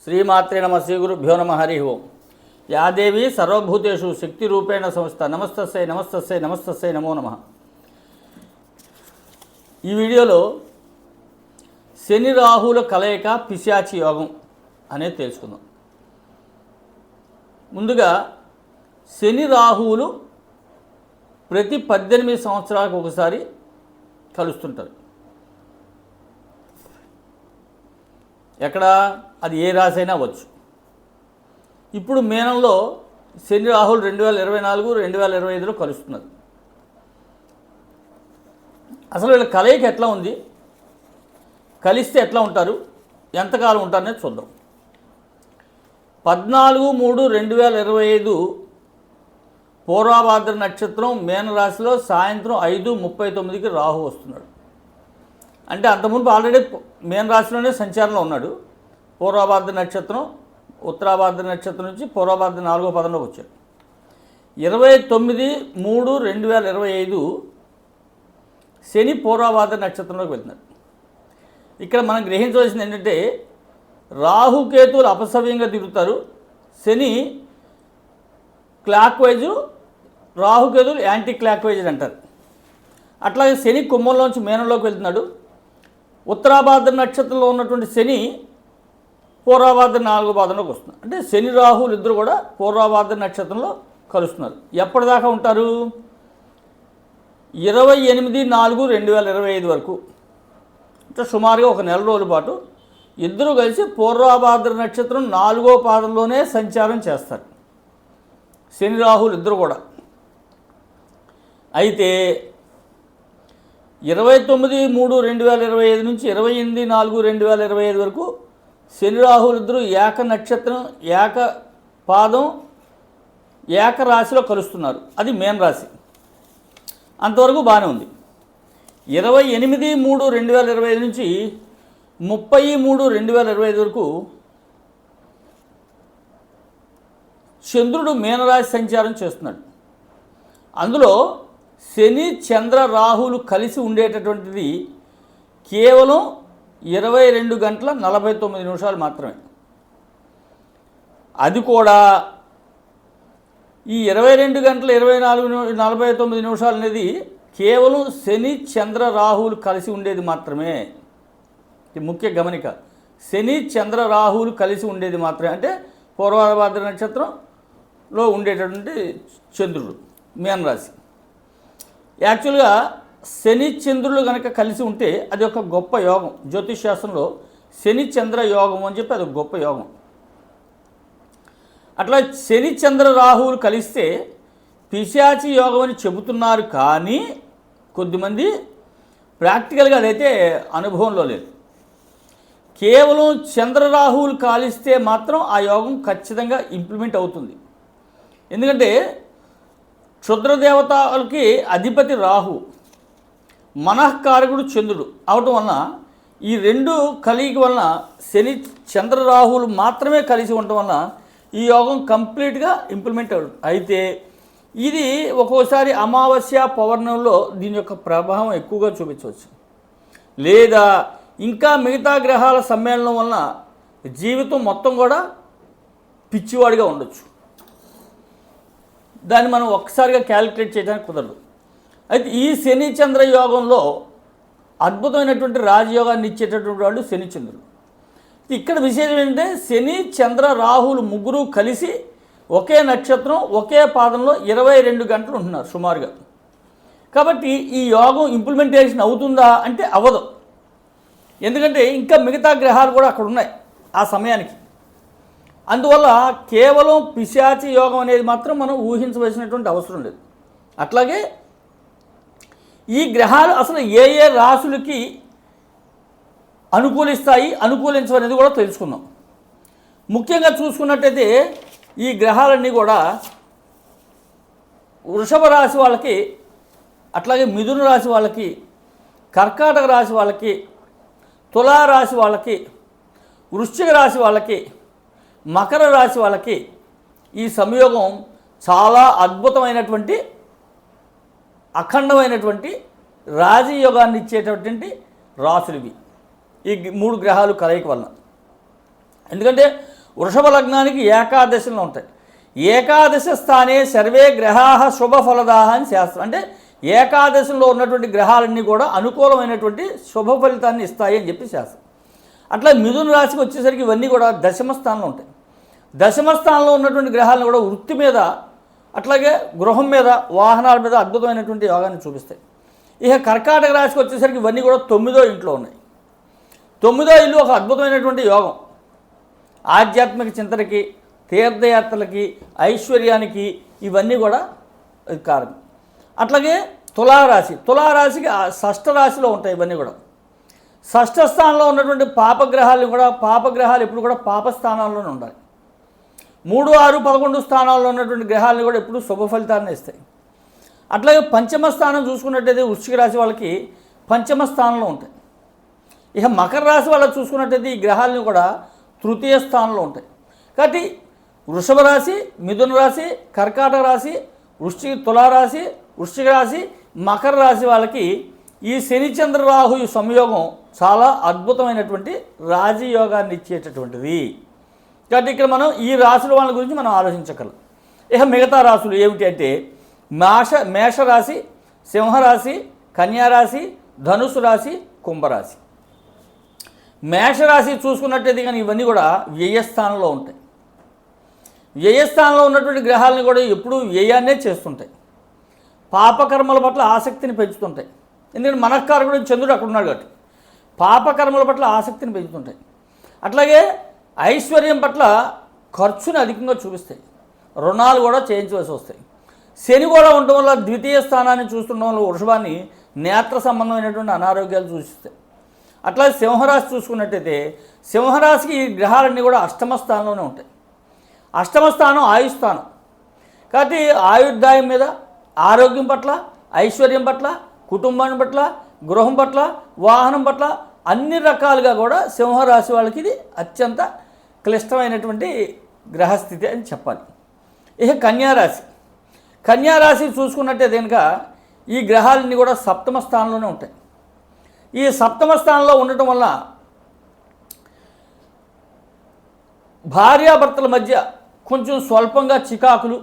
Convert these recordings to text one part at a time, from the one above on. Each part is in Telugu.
శ్రీమాత్రే నమ శ్రీ గురుభ్యో నమ హరి ఓం. యా దేవి సర్వభూతేషు శక్తి రూపేణ సంస్థ నమస్తస్సై నమస్తస్సై నమస్తస్సై నమో నమః. ఈ వీడియోలో శని రాహుల కలయిక పిశాచి యోగం అనేది తెలుసుకుందాం. ముందుగా శని రాహువులు ప్రతి 18 సంవత్సరాలకు ఒకసారి కలుస్తుంటారు. ఎక్కడ అది ఏ రాశి అయినా అవ్వచ్చు. ఇప్పుడు మేనంలో శని రాహులు 2024, 2025లో కలుస్తున్నారు. అసలు వీళ్ళ కలయిక ఎట్లా ఉంది, కలిస్తే ఎట్లా ఉంటారు, ఎంతకాలం ఉంటారనేది చూద్దాం. 14/3/2025 పూర్వభాద్ర నక్షత్రం మేనరాశిలో సాయంత్రం 5:39కి రాహు వస్తున్నాడు. అంటే అంతకుముందు ఆల్రెడీ మేనరాశిలోనే సంచారంలో ఉన్నాడు. పూర్వభాద్ర నక్షత్రం ఉత్తరాభాద్ర నక్షత్రం నుంచి పూర్వభాద్ర 4వ పదంలోకి వచ్చాడు. 29/3/2025 శని పూర్వభాద్ర నక్షత్రంలోకి వెళ్తున్నాడు. ఇక్కడ మనం గ్రహించవలసింది ఏంటంటే రాహుకేతువులు అపసవ్యంగా తిరుగుతారు. శని క్లాక్ వైజు, రాహుకేతువులు యాంటీ క్లాక్ వైజ్ అంటారు. అట్లాగే శని కుంభంలోంచి మేనంలోకి వెళ్తున్నాడు. ఉత్తరాభాద్ర నక్షత్రంలో ఉన్నటువంటి శని పూర్వభాద్ర 4వ పాదంలోకి వస్తున్నారు. అంటే శని రాహువులు ఇద్దరు కూడా పూర్వభాద్ర నక్షత్రంలో కలుస్తున్నారు. ఎప్పటిదాకా ఉంటారు? 28/4/2025 వరకు, అంటే సుమారుగా ఒక నెల రోజుల పాటు ఇద్దరు కలిసి పూర్వభాద్ర నక్షత్రం 4వ పాదంలోనే సంచారం చేస్తారు శని రాహువులు ఇద్దరు కూడా. అయితే 29/3/2025 నుంచి 28/4/2025 వరకు శని రాహువులు ఇద్దరు ఏక నక్షత్రం, ఏక పాదం, ఏక రాశిలో కలుస్తున్నారు. అది మేన రాశి. అంతవరకు బాగానే ఉంది. 28/3/2025 నుంచి 30/3/2025 వరకు చంద్రుడు మీనరాశి సంచారం చేస్తున్నాడు. అందులో శని చంద్ర రాహులు కలిసి ఉండేటటువంటిది కేవలం 22:49 మాత్రమే. అది కూడా ఈ 22:49 అనేది కేవలం శని చంద్ర రాహులు కలిసి ఉండేది మాత్రమే. ముఖ్య గమనిక, శని చంద్ర రాహులు కలిసి ఉండేది మాత్రమే. అంటే పూర్వభాద్ర నక్షత్రంలో ఉండేటటువంటి చంద్రుడు మీనరాశి. యాక్చువల్గా శని చంద్రులు కనుక కలిసి ఉంటే అది ఒక గొప్ప యోగం. జ్యోతిష్ శాస్త్రంలో శని చంద్ర యోగం అని చెప్పి అది ఒక గొప్ప యోగం. అట్లా శని చంద్ర రాహువులు కలిస్తే పిశాచి యోగం అని చెబుతున్నారు. కానీ కొద్దిమంది ప్రాక్టికల్గా అదైతే అనుభవంలో లేదు. కేవలం చంద్ర రాహువులు కాలిస్తే మాత్రం ఆ యోగం ఖచ్చితంగా ఇంప్లిమెంట్ అవుతుంది. ఎందుకంటే క్షుద్రదేవతలకి అధిపతి రాహు, మనఃకారకుడు చంద్రుడు అవటం వలన ఈ రెండు కలిగి వలన శని చంద్ర రాహువులు మాత్రమే కలిసి ఉండటం వలన ఈ యోగం కంప్లీట్గా ఇంప్లిమెంట్ అవుతుంది. అయితే ఇది ఒక్కోసారి అమావాస్య పౌర్ణమిలో దీని యొక్క ప్రభావం ఎక్కువగా చూపించవచ్చు. లేదా ఇంకా మిగతా గ్రహాల సమ్మేళనం వలన జీవితం మొత్తం కూడా పిచ్చివాడిగా ఉండొచ్చు. దాన్ని మనం ఒక్కసారిగా క్యాలిక్యులేట్ చేయడానికి కుదరదు. అయితే ఈ శని చంద్ర యోగంలో అద్భుతమైనటువంటి రాజయోగాన్ని ఇచ్చేటటువంటి వాళ్ళు శని చంద్రులు. ఇక్కడ విశేషం ఏంటంటే శని చంద్ర రాహులు ముగ్గురు కలిసి ఒకే నక్షత్రం, ఒకే పాదంలో 22 గంటలు ఉంటున్నారు సుమారుగా. కాబట్టి ఈ యోగం ఇంప్లిమెంటేషన్ అవుతుందా అంటే అవ్వదు. ఎందుకంటే ఇంకా మిగతా గ్రహాలు కూడా అక్కడ ఉన్నాయి ఆ సమయానికి. అందువల్ల కేవలం పిశాచి యోగం అనేది మాత్రం మనం ఊహించవలసినటువంటి అవసరం లేదు. అట్లాగే ఈ గ్రహాలు అసలు ఏ ఏ రాశులకి అనుకూలిస్తాయి, అనుకూలించవనేది కూడా తెలుసుకుందాం. ముఖ్యంగా చూసుకున్నట్టయితే ఈ గ్రహాలన్నీ కూడా వృషభ రాశి వాళ్ళకి, అట్లాగే మిథున రాశి వాళ్ళకి, కర్కాటక రాశి వాళ్ళకి, తులారాశి వాళ్ళకి, వృశ్చిక రాశి వాళ్ళకి, మకర రాశి వాళ్ళకి ఈ సంయోగం చాలా అద్భుతమైనటువంటి అఖండమైనటువంటి రాజయోగాన్ని ఇచ్చేటటువంటి రాశులు ఇవి ఈ 3 గ్రహాలు కలయిక వలన. ఎందుకంటే వృషభ లగ్నానికి ఏకాదశిలో ఉంటాయి. ఏకాదశ స్థానే సర్వే గ్రహాः శుభఫలదాः అని శాస్త్రం. అంటే ఏకాదశిలో ఉన్నటువంటి గ్రహాలన్నీ కూడా అనుకూలమైనటువంటి శుభ ఫలితాన్ని ఇస్తాయి అని చెప్పి శాస్త్రం. అట్లా మిథున రాశికి వచ్చేసరికి ఇవన్నీ కూడా దశమ స్థానంలో ఉంటాయి. దశమ స్థానంలో ఉన్నటువంటి గ్రహాలను కూడా వృత్తి మీద, అట్లాగే గృహం మీద, వాహనాల మీద అద్భుతమైనటువంటి యోగాన్ని చూపిస్తాయి. ఇక కర్కాటక రాశికి వచ్చేసరికి ఇవన్నీ కూడా 9వ ఇంట్లో ఉన్నాయి. 9వ ఇల్లు ఒక అద్భుతమైనటువంటి యోగం. ఆధ్యాత్మిక చింతనకి, తీర్థయాత్రలకి, ఐశ్వర్యానికి ఇవన్నీ కూడా కారణం. అట్లాగే తులారాశికి షష్ఠ రాశిలో ఉంటాయి ఇవన్నీ కూడా. షష్ఠ స్థానంలో ఉన్నటువంటి పాపగ్రహాలు కూడా, పాపగ్రహాలు ఎప్పుడు కూడా పాపస్థానాల్లోనే ఉండాలి. 3, 6, 11 స్థానాల్లో ఉన్నటువంటి గ్రహాలను కూడా ఎప్పుడు శుభ ఫలితాన్ని ఇస్తాయి. అట్లాగే పంచమ స్థానం చూసుకున్నట్టయితే వృశ్చిక రాశి వాళ్ళకి పంచమ స్థానంలో ఉంటాయి. ఇక మకర రాశి వాళ్ళకి చూసుకున్నట్టయితే ఈ గ్రహాలను కూడా తృతీయ స్థానంలో ఉంటాయి. కాబట్టి వృషభ రాశి, మిథున రాశి, కర్కాటక రాశి, తులారాశి, వృశ్చిక రాశి, మకర రాశి వాళ్ళకి ఈ శనిచంద్ర రాహు ఈ సంయోగం చాలా అద్భుతమైనటువంటి రాజయోగాన్ని ఇచ్చేటటువంటిది. కాబట్టి ఇక్కడ మనం ఈ రాశుల వాళ్ళ గురించి మనం ఆలోచించగలం. ఇక మిగతా రాశులు ఏమిటి అంటే మేషరాశి, సింహరాశి, కన్యారాశి, ధనుసు రాశి, కుంభరాశి. మేషరాశి చూసుకున్నట్టయితే కానీ ఇవన్నీ కూడా వ్యయస్థానంలో ఉంటాయి. వ్యయస్థానంలో ఉన్నటువంటి గ్రహాలను కూడా ఎప్పుడూ వ్యయాన్నే చేస్తుంటాయి. పాపకర్మల పట్ల ఆసక్తిని పెంచుతుంటాయి. ఎందుకంటే మనఃకారకుడు చంద్రుడు అక్కడ ఉన్నాడు కాబట్టి పాపకర్మల పట్ల ఆసక్తిని పెంచుతుంటాయి. అట్లాగే ఐశ్వర్యం పట్ల ఖర్చుని అధికంగా చూపిస్తాయి. రుణాలు కూడా చేయించవలసి వస్తాయి. శని కూడా ఉండటం వల్ల ద్వితీయ స్థానాన్ని చూస్తుండడం వల్ల వృషభాన్ని నేత్ర సంబంధమైనటువంటి అనారోగ్యాలు సూచిస్తాయి. అట్లాగే సింహరాశి చూసుకున్నట్టయితే సింహరాశికి ఈ గ్రహాలన్నీ కూడా అష్టమ స్థానంలోనే ఉంటాయి. అష్టమ స్థానం ఆయుస్థానం కాబట్టి ఆయుర్దాయం మీద, ఆరోగ్యం పట్ల, ఐశ్వర్యం పట్ల, కుటుంబం పట్ల, గృహం పట్ల, వాహనం పట్ల అన్ని రకాలుగా కూడా సింహరాశి వాళ్ళకి ఇది అత్యంత క్లిష్టమైనటువంటి గ్రహస్థితి అని చెప్పాలి. ఇక కన్యారాశి చూసుకున్నట్టయితే కనుక ఈ గ్రహాలన్నీ కూడా సప్తమ స్థానంలోనే ఉంటాయి. ఈ సప్తమ స్థానంలో ఉండటం వల్ల భార్యాభర్తల మధ్య కొంచెం స్వల్పంగా చికాకులు,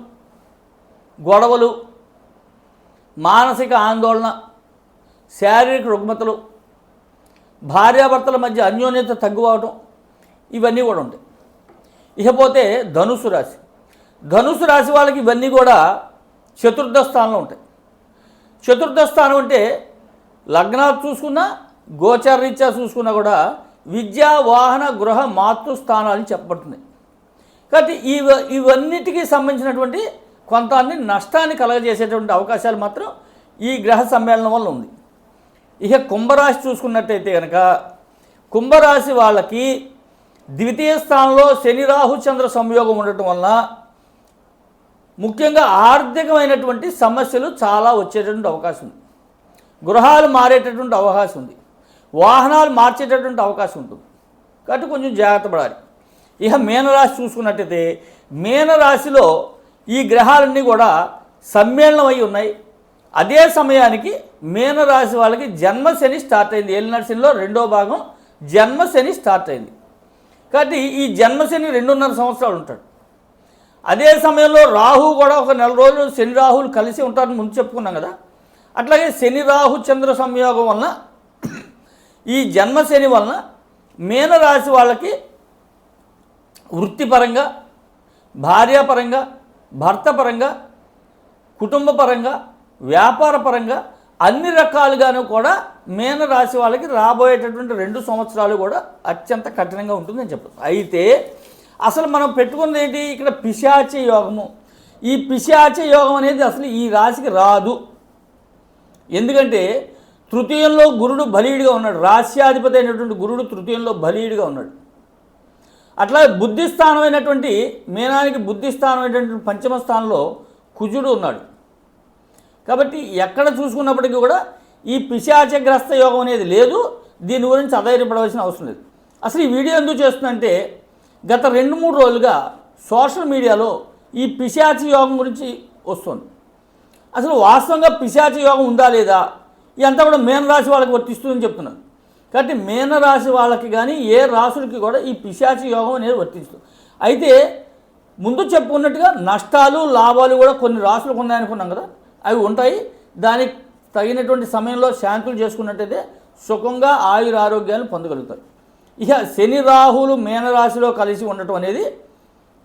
గొడవలు, మానసిక ఆందోళన, శారీరక రుగ్మతలు, భార్యాభర్తల మధ్య అన్యోన్యత తగ్గువవటం ఇవన్నీ కూడా ఉంటాయి. ఇకపోతే ధనుసు రాశి వాళ్ళకి ఇవన్నీ కూడా చతుర్థ స్థానంలో ఉంటాయి. చతుర్థ స్థానం అంటే లగ్నాలు చూసుకున్నా, గోచారరీత్యా చూసుకున్నా కూడా విద్యా, వాహన, గృహ, మాతృస్థానాలని చెప్పబడుతున్నాయి. కాబట్టి ఇవన్నిటికీ సంబంధించినటువంటి కొంత నష్టాన్ని కలగజేసేటువంటి అవకాశాలు మాత్రం ఈ గ్రహ సమ్మేళనం వల్ల ఉంది. ఇక కుంభరాశి చూసుకున్నట్టయితే కనుక కుంభరాశి వాళ్ళకి ద్వితీయ స్థానంలో శని రాహు చంద్ర సంయోగం ఉండటం వలన ముఖ్యంగా ఆర్థికమైనటువంటి సమస్యలు చాలా వచ్చేటటువంటి అవకాశం ఉంది. గృహాలు మారేటటువంటి అవకాశం ఉంది. వాహనాలు మార్చేటటువంటి అవకాశం ఉంటుంది. కాబట్టి కొంచెం జాగ్రత్త పడాలి. ఇక మీనరాశి చూసుకున్నట్టయితే మీనరాశిలో ఈ గ్రహాలన్నీ కూడా సమ్మేళనం అయి ఉన్నాయి. అదే సమయానికి మీనరాశి వాళ్ళకి జన్మశని స్టార్ట్ అయింది. ఏలినాటి శనిలో 2వ భాగం జన్మశని స్టార్ట్ అయింది. కాబట్టి ఈ జన్మశని 2.5 సంవత్సరాలు ఉంటాడు. అదే సమయంలో రాహు కూడా ఒక 4 రోజులు శని రాహులు కలిసి ఉంటారని ముందు చెప్పుకున్నాం కదా. అట్లాగే శని రాహు చంద్ర సంయోగం వలన ఈ జన్మశని వలన మీనరాశి వాళ్ళకి వృత్తిపరంగా, భార్యాపరంగా, భర్తపరంగా, కుటుంబపరంగా, వ్యాపారపరంగా అన్ని రకాలుగాను కూడా మీనరాశి వాళ్ళకి రాబోయేటటువంటి 2 సంవత్సరాలు కూడా అత్యంత కఠినంగా ఉంటుందని చెప్పచ్చు. అయితే అసలు మనం పెట్టుకున్నది ఏంటి? ఇక్కడ పిశాచి యోగము. ఈ పిశాచి యోగం అనేది అసలు ఈ రాశికి రాదు. ఎందుకంటే తృతీయంలో గురుడు బలీయుడిగా ఉన్నాడు. రాశ్యాధిపతి అయినటువంటి గురుడు తృతీయంలో బలీయుడిగా ఉన్నాడు. అట్లాగే బుద్ధిస్థానమైనటువంటి మీనానికి బుద్ధిస్థానమైనటువంటి పంచమ స్థానంలో కుజుడు ఉన్నాడు. కాబట్టి ఎక్కడ చూసుకున్నప్పటికీ కూడా ఈ పిశాచగ్రస్త యోగం అనేది లేదు. దీని గురించి అధైర్యపడవలసిన అవసరం లేదు. అసలు ఈ వీడియో ఎందుకు చేస్తుందంటే గత 2-3 రోజులుగా సోషల్ మీడియాలో ఈ పిశాచి యోగం గురించి వస్తుంది. అసలు వాస్తవంగా పిశాచి యోగం ఉందా లేదా, ఇదంతా కూడా మీనరాశి వాళ్ళకి వర్తిస్తుందని చెప్తున్నాను. కాబట్టి మీనరాశి వాళ్ళకి కానీ ఏ రాశులకి కూడా ఈ పిశాచి యోగం అనేది వర్తిస్తుంది. అయితే ముందు చెప్పుకున్నట్టుగా నష్టాలు లాభాలు కూడా కొన్ని రాశులకు ఉన్నాయనుకున్నాం కదా, అవి ఉంటాయి. దానికి తగినటువంటి సమయంలో శాంతులు చేసుకున్నట్టయితే సుఖంగా ఆయురారోగ్యాలు పొందగలుగుతారు. ఇక శని రాహులు మీనరాశిలో కలిసి ఉండటం అనేది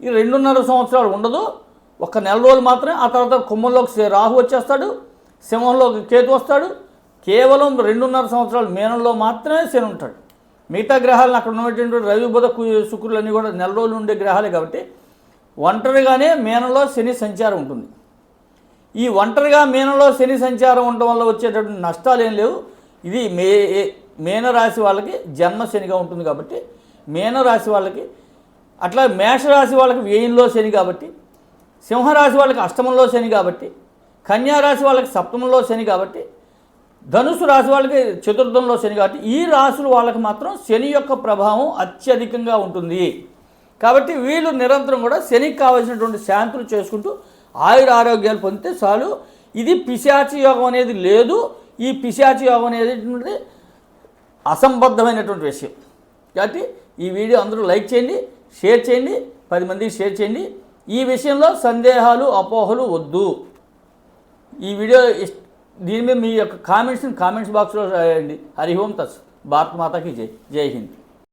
ఈ 2.5 సంవత్సరాలు ఉండదు, ఒక నెల రోజులు మాత్రమే. ఆ తర్వాత కుంభంలోకి రాహు వచ్చేస్తాడు, సింహంలోకి కేతు వస్తాడు. కేవలం 2.5 సంవత్సరాలు మీనంలో మాత్రమే శని ఉంటాడు. మిగతా గ్రహాలను అక్కడ ఉన్నటువంటి రవి బుధ శుక్రులు అన్నీ కూడా నెల రోజులు ఉండే గ్రహాలే కాబట్టి ఒంటరిగానే మీనంలో శని సంచారం ఉంటుంది. ఈ ఒంటరిగా మీనంలో శని సంచారం ఉండటం వల్ల వచ్చేటటువంటి నష్టాలు ఏం లేవు. ఇది మీనరాశి వాళ్ళకి జన్మ శనిగా ఉంటుంది కాబట్టి మీనరాశి వాళ్ళకి, అట్లా మేషరాశి వాళ్ళకి వ్యయంలో శని కాబట్టి, సింహరాశి వాళ్ళకి అష్టమంలో శని కాబట్టి, కన్యారాశి వాళ్ళకి సప్తమంలో శని కాబట్టి, ధనుసు రాశి వాళ్ళకి చతుర్థంలో శని కాబట్టి ఈ రాశులు వాళ్ళకి మాత్రం శని యొక్క ప్రభావం అత్యధికంగా ఉంటుంది. కాబట్టి వీళ్ళు నిరంతరం కూడా శనికి కావాల్సినటువంటి శాంతులు చేసుకుంటూ ఆయురారోగ్యాలు పొందితే చాలు. ఇది పిశాచి యోగం అనేది లేదు. ఈ పిశాచి యోగం అనేది అసంబద్ధమైనటువంటి విషయం. కాబట్టి ఈ వీడియో అందరూ లైక్ చేయండి, షేర్ చేయండి, 10 మందికి షేర్ చేయండి. ఈ విషయంలో సందేహాలు అపోహలు వద్దు. ఈ వీడియో దీని మీద మీ యొక్క కామెంట్స్ బాక్స్లో రాయండి. హరి ఓం తత్. భారత్ మాతాకి జై. జై హింద్.